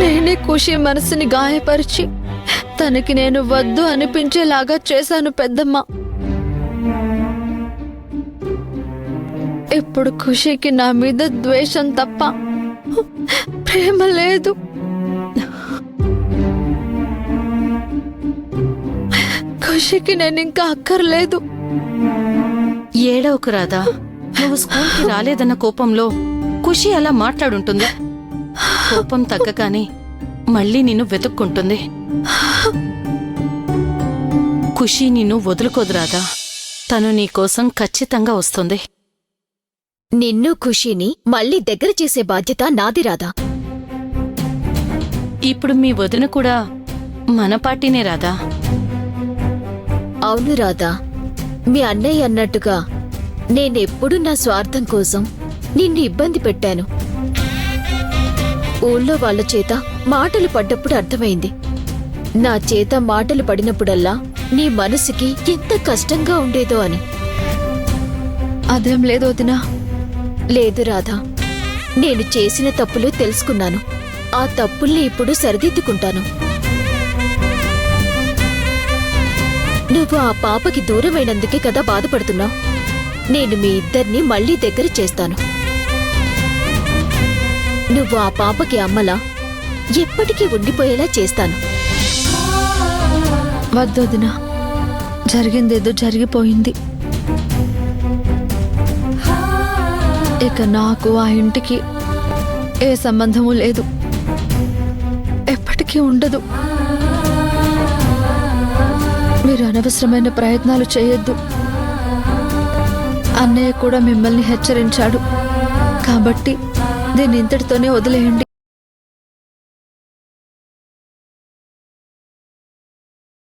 నేనే ఖుషి మనసుని గాయపరిచి తనకి నేను వద్దు అనిపించేలాగా చేశాను పెద్దమ్మ. ఇప్పుడు ఖుషికి నా మీద ద్వేషం తప్ప ప్రేమ లేదు. ఖుషికి నేను ఇంకా అక్కర్లేదు. ఏడవకు రాధా. నువ్వు స్కూల్కి రాలేదన్న కోపంలో ఖుషి అలా మాట్లాడుంటుంది. కోపం తగ్గగానే మళ్ళీ నిన్ను వెతుక్కుంటుంది. ఖుషి నిన్ను వదులుకోదు రాధా. తను నీకోసం ఖచ్చితంగా వస్తుంది. నిన్ను ఖుషీని మళ్ళీ దగ్గర చేసే బాధ్యత నాది రాధా. ఇప్పుడు మీ వదిన కూడా మన పార్టీనే రాధా. అవును రాధా, మీ అన్నయ్య అన్నట్టుగా నేనెప్పుడు నా స్వార్థం కోసం నిన్ను ఇబ్బంది పెట్టాను. ఊళ్ళో వాళ్ల చేత మాటలు పడ్డప్పుడు అర్థమైంది. నా చేత మాటలు పడినప్పుడల్లా నీ మనసుకి ఎంత కష్టంగా ఉండేదో అని. అదేం లేదు వదినా. లేదు రాధా, నేను చేసిన తప్పులు తెలుసుకున్నాను. ఆ తప్పుల్ని ఇప్పుడు సరిదిద్దుకుంటాను. నువ్వు ఆ పాపకి దూరమైనందుకే కదా బాధపడుతున్నావు. నేను మీ ఇద్దరిని మళ్లీ దగ్గర చేస్తాను. నువ్వు ఆ పాపకి అమ్మలా ఎప్పటికీ ఉండిపోయేలా చేస్తాను. వద్దొదినా, జరిగిందేదో జరిగిపోయింది. ఇక నాకు ఆ ఇంటికి ఏ సంబంధము లేదు, ఎప్పటికీ ఉండదు. మీరు అనవసరమైన ప్రయత్నాలు చేయొద్దు. అన్నయ్య కూడా మిమ్మల్ని హెచ్చరించాడు. కాబట్టి దీన్ని ఇంతటితోనే వదిలేయండి.